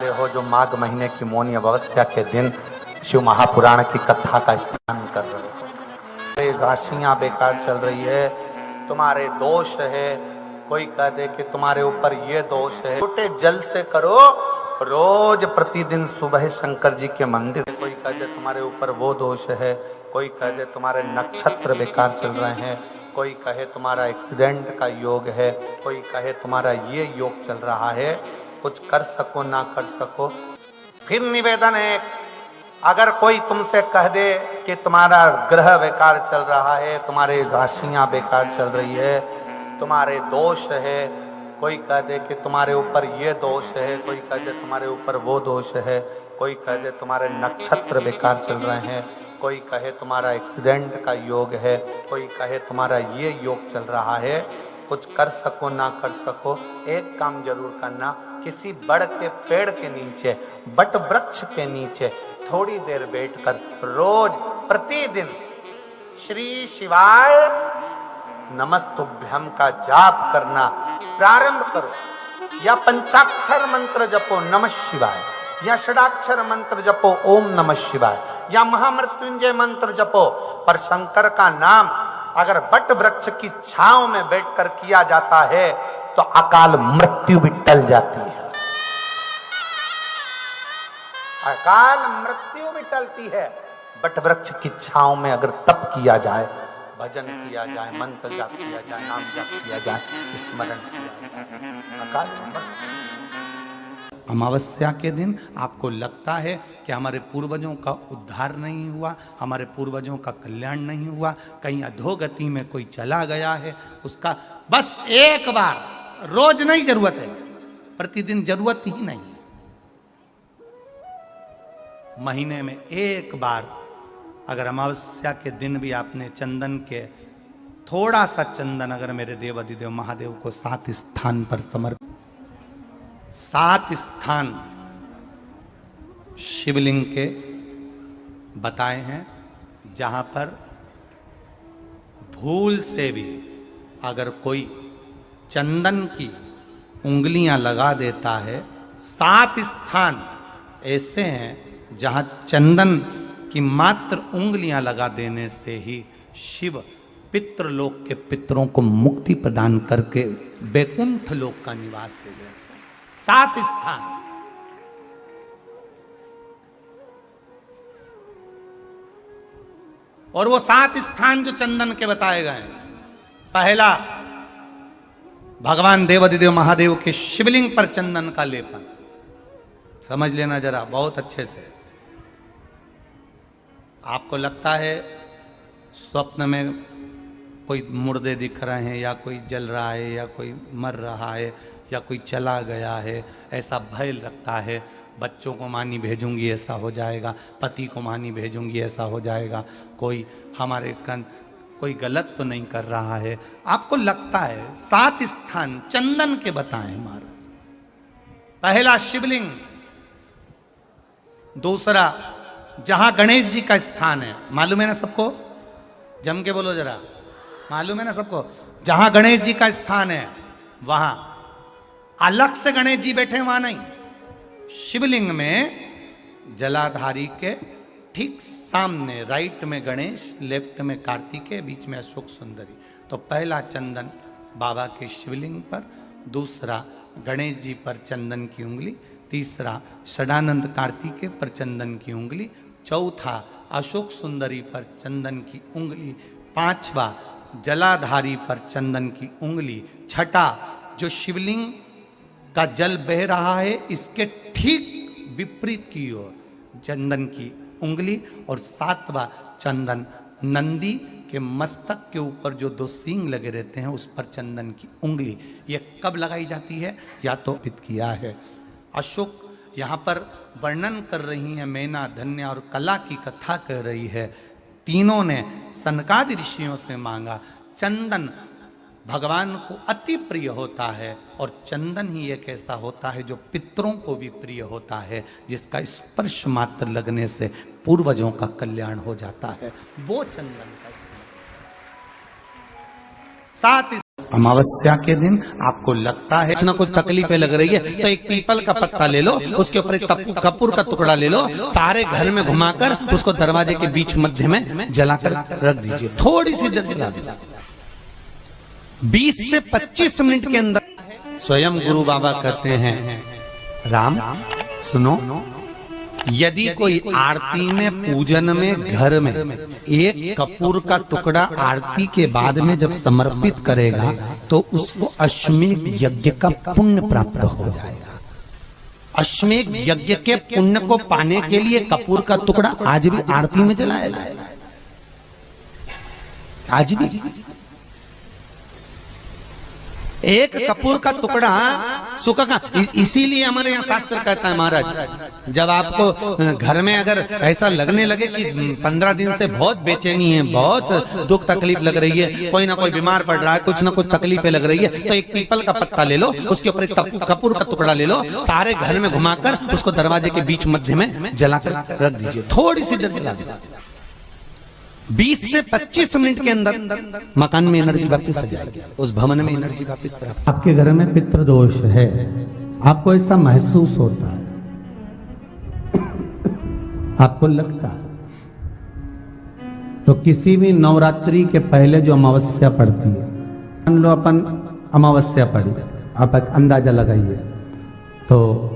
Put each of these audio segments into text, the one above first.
हो जो माघ महीने की मौनी अमावस्या के दिन शिव महापुराण की कथा का स्नान कर रहे हो। राशियां बेकार चल रही है, तुम्हारे दोष है। कोई कह दे कि तुम्हारे ऊपर ये दोष है, छोटे जल से करो रोज प्रतिदिन सुबह शंकर जी के मंदिर। कोई कह दे तुम्हारे ऊपर वो दोष है, कोई कह दे तुम्हारे नक्षत्र बेकार चल रहे हैं, कोई कहे तुम्हारा एक्सीडेंट का योग है, कोई कहे तुम्हारा ये योग चल रहा है, कुछ कर सको ना कर सको। फिर निवेदन है, अगर कोई तुमसे कह दे कि तुम्हारा ग्रह बेकार चल रहा है, तुम्हारी राशियां बेकार चल रही है, तुम्हारे दोष है, कोई कह दे कि तुम्हारे ऊपर ये दोष है, कोई कह दे तुम्हारे ऊपर वो दोष है, कोई कह दे तुम्हारे नक्षत्र बेकार चल रहे हैं, कोई कहे तुम्हारा एक्सीडेंट का योग है, कोई कहे तुम्हारा ये योग चल रहा है, कुछ कर सको ना कर सको, एक काम जरूर करना, किसी बड़ के पेड़ के नीचे, बट वृक्ष के नीचे थोड़ी देर बैठकर रोज प्रतिदिन श्री शिवाय नमस्तुभ्यम का जाप करना प्रारंभ करो, या पंचाक्षर मंत्र जपो नमः शिवाय, या षडाक्षर मंत्र जपो ओम नमः शिवाय, या महामृत्युंजय मंत्र जपो। पर शंकर का नाम अगर बट वृक्ष की छांव में बैठकर किया जाता है तो अकाल मृत्यु भी टल जाती है, अकाल मृत्यु भी टलती है। बट वृक्ष की छांव में अगर तप किया जाए, भजन किया जाए, मंत्र जाप किया जाए, नाम जाप किया जाए, स्मरण किया जाए, अकाल मृत्यु। अमावस्या के दिन आपको लगता है कि हमारे पूर्वजों का उद्धार नहीं हुआ, हमारे पूर्वजों का कल्याण नहीं हुआ, कहीं अधोगति में कोई चला गया है, उसका बस एक बार, रोज नहीं जरूरत है, प्रतिदिन जरूरत ही नहीं, महीने में एक बार अगर अमावस्या के दिन भी आपने चंदन के थोड़ा सा चंदन अगर मेरे देव अधिदेव महादेव को 7 स्थान पर समर्पित, 7 स्थान शिवलिंग के बताए हैं, जहां पर भूल से भी अगर कोई चंदन की उंगलियां लगा देता है, 7 स्थान ऐसे हैं जहां चंदन की मात्र उंगलियां लगा देने से ही शिव पितृलोक के पितरों को मुक्ति प्रदान करके वैकुंठ लोक का निवास दे देते हैं। 7 स्थान, और वो 7 स्थान जो चंदन के बताए गए हैं, पहला भगवान देवाधिदेव महादेव के शिवलिंग पर चंदन का लेपन, समझ लेना जरा बहुत अच्छे से। आपको लगता है स्वप्न में कोई मुर्दे दिख रहे हैं, या कोई जल रहा है, या कोई मर रहा है, या कोई चला गया है, ऐसा भय लगता है, बच्चों को मानी भेजूंगी ऐसा हो जाएगा, पति को मानी भेजूंगी ऐसा हो जाएगा, कोई हमारे कोई गलत तो नहीं कर रहा है, आपको लगता है। 7 स्थान चंदन के बताएं महाराज। पहला शिवलिंग, दूसरा जहां गणेश जी का स्थान है, मालूम है ना सबको, जम के बोलो जरा, मालूम है ना सबको, जहां गणेश जी का स्थान है वहां अलग से गणेश जी बैठे, वहां नहीं, शिवलिंग में जलाधारी के ठीक सामने, राइट में गणेश, लेफ्ट में कार्तिकेय, बीच में अशोक सुंदरी। तो पहला चंदन बाबा के शिवलिंग पर, दूसरा गणेश जी पर चंदन की उंगली, तीसरा षडानंद कार्तिकेय पर चंदन की उंगली, चौथा अशोक सुंदरी पर चंदन की उंगली, पांचवा जलाधारी पर चंदन की उंगली, छठा जो शिवलिंग का जल बह रहा है इसके ठीक विपरीत की ओर चंदन की उंगली, और 7वां चंदन नंदी के मस्तक के ऊपर जो 2 सींग लगे रहते हैं उस पर चंदन की उंगली। ये कब लगाई जाती है, या तो पित किया है। अशोक यहाँ पर वर्णन कर रही है, मैना, धन्य और कला की कथा कह रही है। तीनों ने सनकादि ऋषियों से मांगा। चंदन भगवान को अति प्रिय होता है, और चंदन ही एक ऐसा होता है जो पितरों को भी प्रिय होता है, जिसका स्पर्श मात्र लगने से पूर्वजों का कल्याण हो जाता है, वो चंदन का 7 अमावस्या के दिन आपको लगता है कुछ ना कुछ तकलीफें लग रही है, तो एक पीपल का पत्ता ले लो, उसके ऊपर एक कपूर का टुकड़ा ले लो, सारे घर में घुमाकर उसको दरवाजे के बीच मध्य में जलाकर रख दीजिए, थोड़ी सी देर जला दीजिए। 20 से 25 मिनट के अंदर स्वयं गुरु बाबा कहते हैं, राम सुनो, यदि कोई आरती में पूजन में घर में एक कपूर का टुकड़ा आरती के बाद में जब समर्पित करेगा तो उसको अश्वमेध यज्ञ का पुण्य प्राप्त हो जाएगा। अश्वमेध यज्ञ के पुण्य को पाने के लिए कपूर का टुकड़ा आज भी आरती में जलाया जाएगा, आज भी। एक कपूर का टुकड़ा सूखा का, इसीलिए हमारे यहाँ शास्त्र कहता है महाराज, जब आपको घर में अगर ऐसा लगने लगे कि 15 दिन से बहुत बेचैनी है, बहुत दुख तकलीफ लग रही है, कोई ना कोई बीमार पड़ रहा है, कुछ ना कुछ तकलीफें लग रही है, तो एक पीपल का पत्ता ले लो, उसके ऊपर एक कपूर का टुकड़ा ले लो, सारे घर में घुमाकर उसको दरवाजे के बीच मध्य में जलाकर रख दीजिए, थोड़ी सी देर जला दीजिए। 20 से 25 मिनट के अंदर मकान में एनर्जी वापस आ जाएगी, उस भवन में एनर्जी वापस प्राप्त। आपके घर में पितृदोष है, आपको ऐसा महसूस होता है, आपको लगता है, तो किसी भी नवरात्रि के पहले जो अमावस्या पड़ती है, मान लो अपन अमावस्या पड़ी, आप अंदाजा लगाइए, तो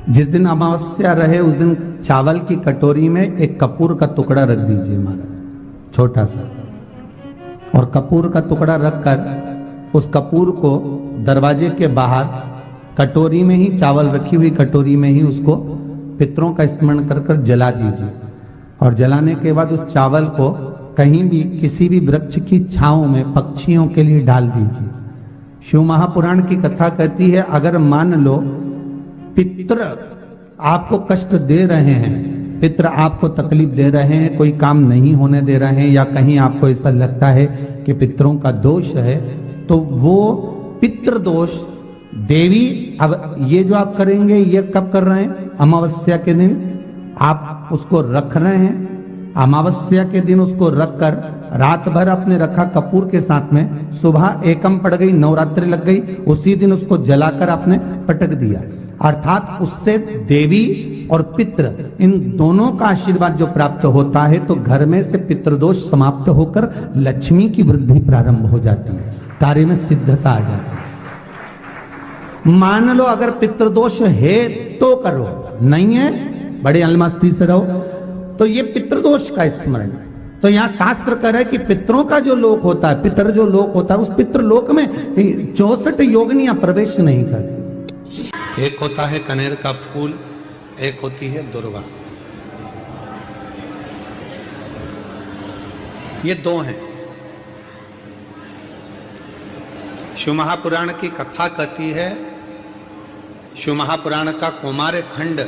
जिस दिन अमावस्या रहे उस दिन चावल की कटोरी में एक कपूर का टुकड़ा रख दीजिए महाराज, छोटा सा, और कपूर का टुकड़ा रखकर उस कपूर को दरवाजे के बाहर कटोरी में ही, चावल रखी हुई कटोरी में ही उसको पितरों का स्मरण कर कर जला दीजिए। और जलाने के बाद उस चावल को कहीं भी किसी भी वृक्ष की छांव में पक्षियों के लिए डाल दीजिए। शिव महापुराण की कथा कहती है, अगर मान लो पितृ आपको कष्ट दे रहे हैं, पितृ आपको तकलीफ दे रहे हैं, कोई काम नहीं होने दे रहे हैं, या कहीं आपको ऐसा लगता है कि पितरों का दोष है, तो वो पितृदोष देवी, अब ये जो आप करेंगे ये कब कर रहे हैं? अमावस्या के दिन आप उसको रख रहे हैं, अमावस्या के दिन उसको रखकर रात भर आपने रखा कपूर के साथ में, सुबह एकम पड़ गई, नवरात्रि लग गई, उसी दिन उसको जलाकर आपने पटक दिया, अर्थात उससे देवी और पितृ इन दोनों का आशीर्वाद जो प्राप्त होता है, तो घर में से पितृदोष समाप्त होकर लक्ष्मी की वृद्धि प्रारंभ हो जाती है, कार्य में सिद्धता आ जाती है। मान लो अगर पितृदोष है तो करो, नहीं है बड़े अलमस्ती से रहो, तो ये पितृदोष का स्मरण। तो यहाँ शास्त्र कह रहा है कि पितरों का जो लोक होता है, पितर जो लोक होता है, उस पितृलोक में 64 योगिनियां प्रवेश नहीं करती। एक होता है कनेर का फूल, एक होती है दुर्वा, ये दो हैं। शिव महापुराण की कथा कहती है, शिव महापुराण का कौमार्य खंड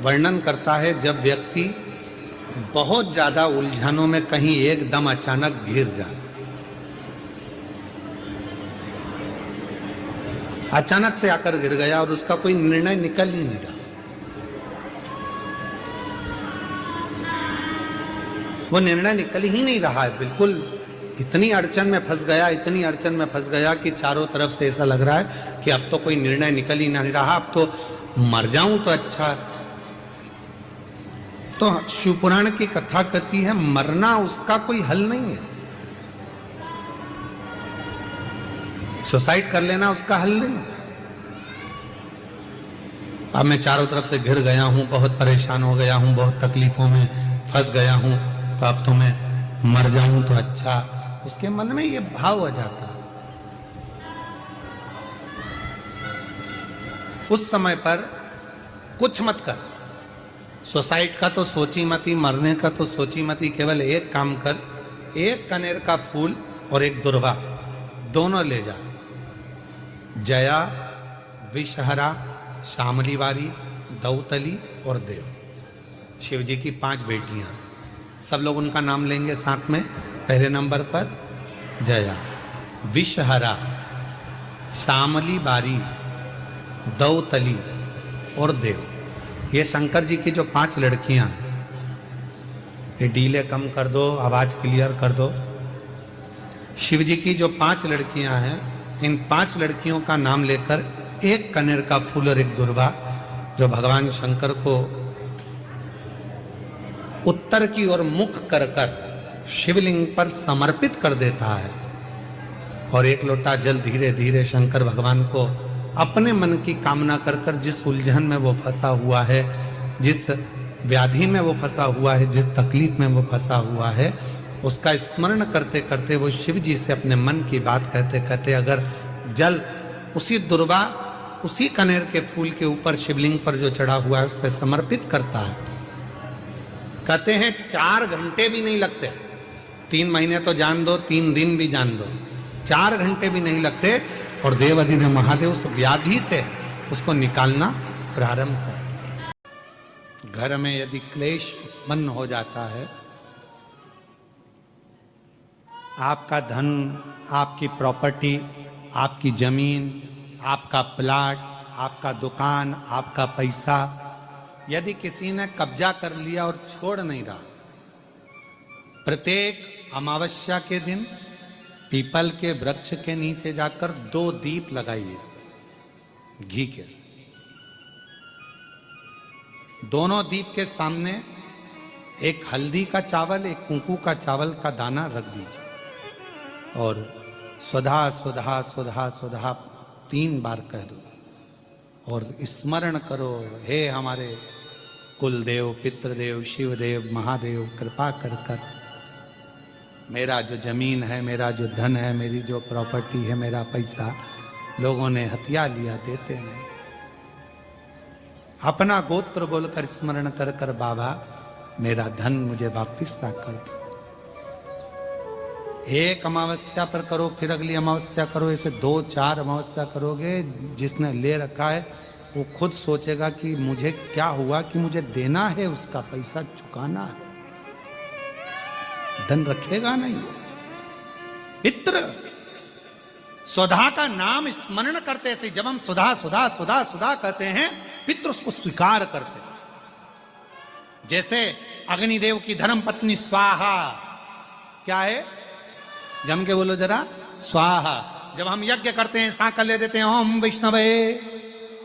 वर्णन करता है, जब व्यक्ति बहुत ज्यादा उलझनों में कहीं एकदम अचानक घिर जाए, अचानक से आकर गिर गया और उसका कोई निर्णय निकल ही नहीं रहा, वो निर्णय निकल ही नहीं रहा है, बिल्कुल इतनी अड़चन में फंस गया, इतनी अड़चन में फंस गया कि चारों तरफ से ऐसा लग रहा है कि अब तो कोई निर्णय निकल ही नहीं रहा, अब तो मर जाऊं तो अच्छा। तो शिव पुराण की कथा कहती है, मरना उसका कोई हल नहीं है, सुसाइड कर लेना उसका हल नहीं है। अब मैं चारों तरफ से घिर गया हूं, बहुत परेशान हो गया हूं, बहुत तकलीफों में फंस गया हूं, तो अब तो मैं मर जाऊं तो अच्छा, उसके मन में ये भाव आ जाता है। उस समय पर कुछ मत कर, सुसाइड का तो सोची मत ही, मरने का तो सोची मत ही, केवल एक काम कर, एक कनेर का फूल और एक दुर्वा दोनों ले जा। जया, विषहरा, शामलीवारी, दौतली और देव, शिव जी की 5 बेटियां, सब लोग उनका नाम लेंगे साथ में। पहले नंबर पर जया, विषहरा, शामलीवारी, दौतली और देव, ये शंकर जी की जो 5 लड़कियां हैं। ये डीले कम कर दो, आवाज क्लियर कर दो। शिव जी की जो 5 लड़कियां हैं, इन 5 लड़कियों का नाम लेकर एक कनेर का फूल और एक दुर्वा जो भगवान शंकर को उत्तर की ओर मुख कर कर शिवलिंग पर समर्पित कर देता है और एक लोटा जल धीरे धीरे शंकर भगवान को अपने मन की कामना कर कर जिस उलझन में वो फंसा हुआ है, जिस व्याधि में वो फंसा हुआ है, जिस तकलीफ में वो फंसा हुआ है, उसका स्मरण करते करते वो शिव जी से अपने मन की बात कहते कहते अगर जल उसी दुर्वा, उसी कनेर के फूल के ऊपर शिवलिंग पर जो चढ़ा हुआ है उस पर समर्पित करता है, कहते हैं 4 घंटे भी नहीं लगते। 3 महीने तो जान दो, 3 दिन भी जान दो, 4 घंटे भी नहीं लगते और देवाधिदेव महादेव उस व्याधि से उसको निकालना प्रारंभ कर। घर में यदि क्लेश उत्पन्न हो जाता है, आपका धन, आपकी प्रॉपर्टी, आपकी जमीन, आपका प्लाट, आपका दुकान, आपका पैसा यदि किसी ने कब्जा कर लिया और छोड़ नहीं रहा, प्रत्येक अमावस्या के दिन पीपल के वृक्ष के नीचे जाकर 2 दीप लगाइए घी के। दोनों दीप के सामने एक हल्दी का चावल, एक कुंकू का चावल का दाना रख दीजिए और स्वधा स्वधा स्वधा स्वधा 3 बार कह दो और स्मरण करो, हे हमारे कुलदेव, पितृदेव, शिवदेव, महादेव, कृपा कर कर मेरा जो जमीन है, मेरा जो धन है, मेरी जो प्रॉपर्टी है, मेरा पैसा लोगों ने हथिया लिया, देते नहीं। अपना गोत्र बोलकर स्मरण कर कर बाबा मेरा धन मुझे वापिस ला कर दो। एक अमावस्या पर करो, फिर अगली अमावस्या करो, ऐसे 2-4 अमावस्या करोगे। जिसने ले रखा है वो खुद सोचेगा कि मुझे क्या हुआ कि मुझे देना है, उसका पैसा चुकाना है, धन रखेगा नहीं। पितृ स्वधा का नाम स्मरण करते से जब हम सुधा सुधा सुधा सुधा कहते हैं, पितृ उसको स्वीकार करते हैं। जैसे अग्निदेव की धर्म पत्नी स्वाहा, क्या है? जम के बोलो जरा, स्वाहा। जब हम यज्ञ करते हैं सांकल ले देते हैं, ओम वैष्णवे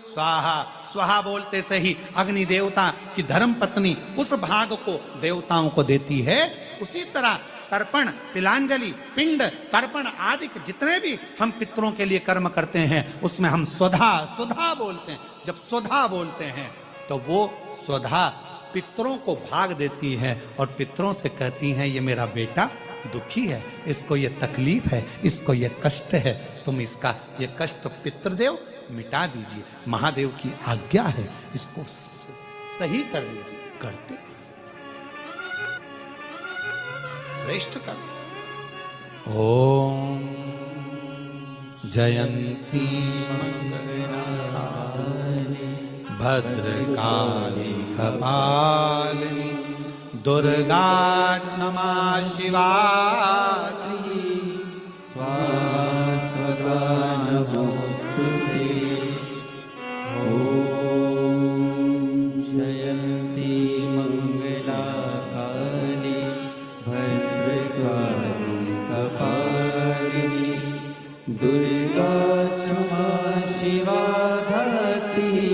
स्वाहा। स्वाहा बोलते से ही अग्नि देवता की धर्म पत्नी उस भाग को देवताओं को देती है। उसी तरह तर्पण, तिलांजलि, पिंड, तर्पण आदि जितने भी हम पितरों के लिए कर्म करते हैं उसमें हम स्वधा स्वधा बोलते हैं। जब स्वधा बोलते हैं तो वो स्वधा पितरों को भाग देती है और पितरों से कहती हैं ये मेरा बेटा दुखी है, इसको ये तकलीफ है, इसको ये कष्ट है, तुम इसका ये कष्ट पितृदेव मिटा दीजिए, महादेव की आज्ञा है, इसको सही कर दीजिए। करते श्रेष्ठ करते। ओम जयंती मंगलाकारिणी भद्रकाली कपालिनी दुर्गा क्षमा शिवा स्वाहा स्वधा नमोस्तुते। ओम जयंती मंगला काली भद्रकाली कपालिनी दुर्गा क्षमा शिवा धात्री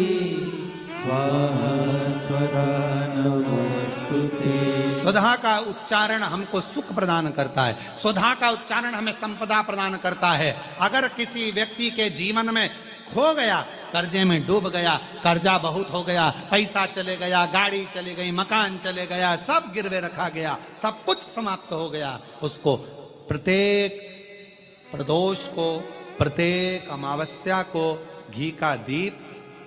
स्वाहा स्वधा नमोस्तुते। स्वधा का उच्चारण हमको सुख प्रदान करता है, स्वधा का उच्चारण हमें संपदा प्रदान करता है। अगर किसी व्यक्ति के जीवन में खो गया, कर्जे में डूब गया, कर्जा बहुत हो गया, पैसा चले गया, गाड़ी चली गई, मकान चले गया, सब गिरवे रखा गया, सब कुछ समाप्त हो गया, उसको प्रत्येक प्रदोष को, प्रत्येक अमावस्या को घी का दीप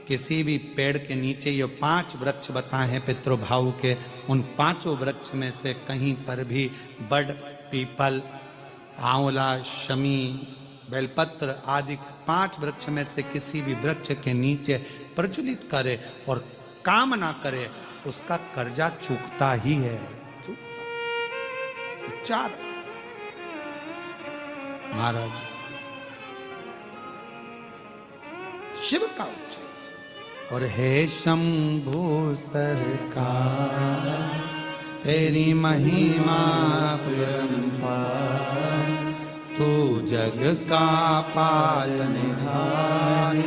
किसी भी पेड़ के नीचे, ये 5 वृक्ष बताए हैं पितृभाव के, उन 5 वृक्ष में से कहीं पर भी बड़, पीपल, आंवला, शमी, बेलपत्र आदि 5 वृक्ष में से किसी भी वृक्ष के नीचे प्रज्वलित करे और काम ना करे, उसका कर्जा चूकता ही है। चूकता। 4 महाराज शिव का उच्चारण। और हे शंभु सरकार तेरी महिमा परंपार, तू जग का पालनहार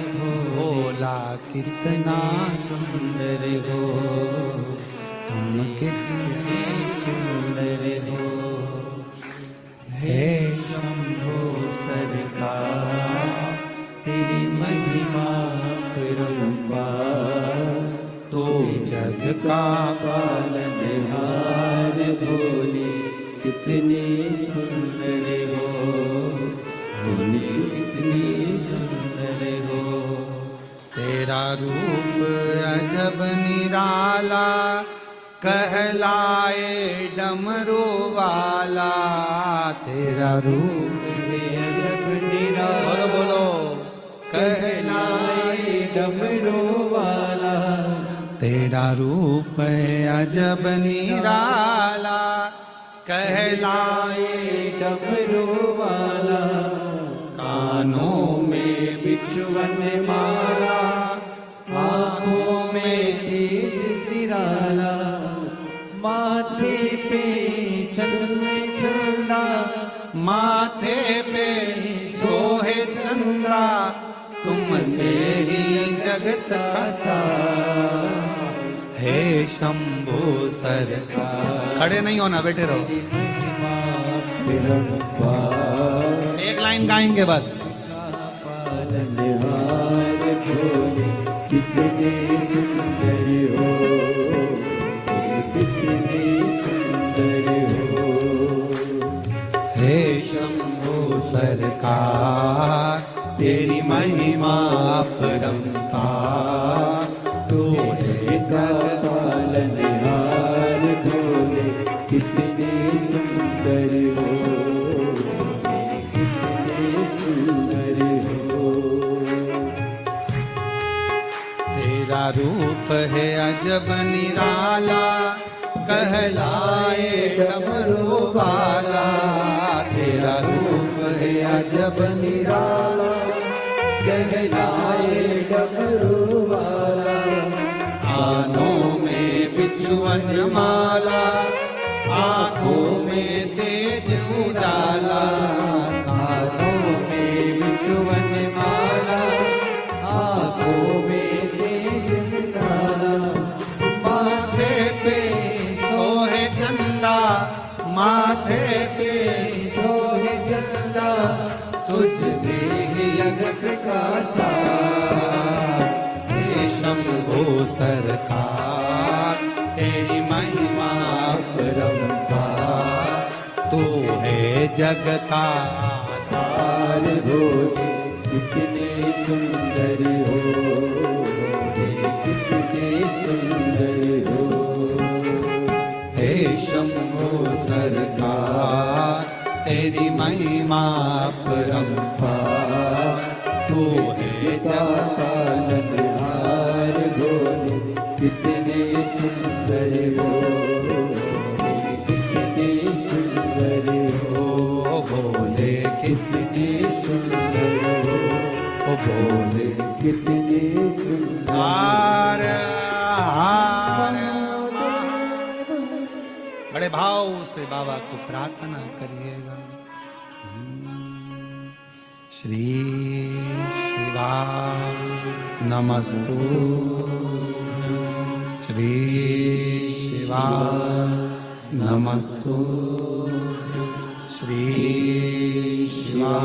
भोला कितना सुंदर हो, तुम कितने सुंदर हो। हे शंभो सरकार तेरी महिमा परम्पार, तू जग का पालनहार भोले कितने सुंदर हो, भोले कितने सुंदर हो। तेरा रूप अजब निराला कहलाए डमरू वाला, तेरा रूप अजब निराला बोलो बोलो कहलाए डमरू वाला, तेरा रूप अजब निराला कहलाए डमरू वाला। कानों में बिछुवन माला, आँखों में तेज विराला, माथे पे चंद्र चंदा, माथे पे सोहे चंदा, तुमसे ही जगत का सारा। हे शंभो सरकार, खड़े नहीं होना, बैठे रहो। एक लाइन गाएंगे बस। पालनहार भोले कितने सुंदर हो, कितने सुंदर हो। हे शंभो सरकार तेरी महिमा परम्पार, तू है जग पालनहार भोले कितने सुंदर हो, कितने सुंदर हो। तेरा रूप है अजब निराला कहलाए डमरू वाला, तेरा रूप है अजब निराला कहलाए डमरू वाला। कानों में बिछुअन माला, आँखों में तेज उजाला, कानों में बिछुवन माला, आँखों में तेज उजाला, माथे पे सोहे चंदा, माथे पे सोहे चंदा, तुझसे ही जगत का सार। हे शंभो सरकार तेरी महिमा परम्पार, तू है जग का आधार भोले कितने सुंदर हो, कितने सुंदर हो। हे शंभो सरकार तेरी महिमा परम्पार, तू है जग पालनहार भोले कितने सुंदर हो, कितने सुंदर हो। ओ भोले कितने सुंदर हो, ओ भोले कितने सुंदर। हार हार बड़े भाव से बाबा को प्रार्थना करिएगा। श्री शिवा नमस्तु, श्री शिवा नमस्तु, श्री शिवा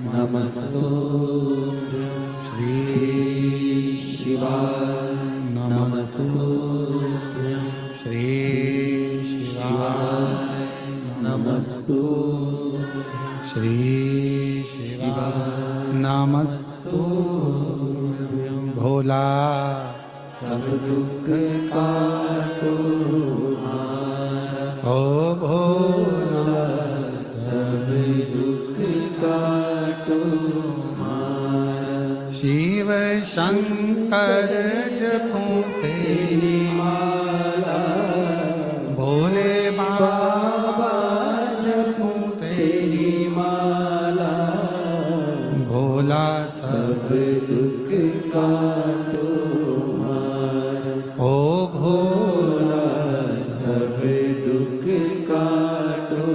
नमस्तु, श्री शिवा नमस्तु, श्री शिवा नमस्तु, श्री शिवा नमस्तु। भोला सब दुख काटो ओ भोला सब दुख काटो शिव शंकर जपूं तेरी माला, भोले बाबा जपूं तेरी माला। भोला सब दुख काटो ओ भोला सब दुख काटो।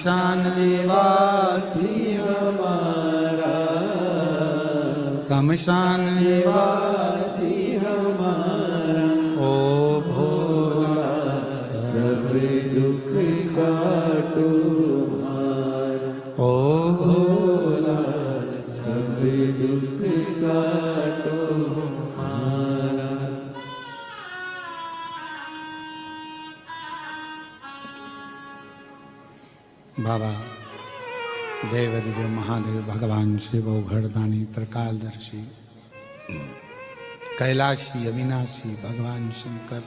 शमशान निवासी हमारा, शमशान निवासी हमारा, ओ भोला सब दुख काटो हमारा, ओ भोला सब दुख काटो हमारा। बाबा देवदेव महादेव भगवान शिव घरदानी त्रिकालदर्शी कैलाशी अविनाशी भगवान शंकर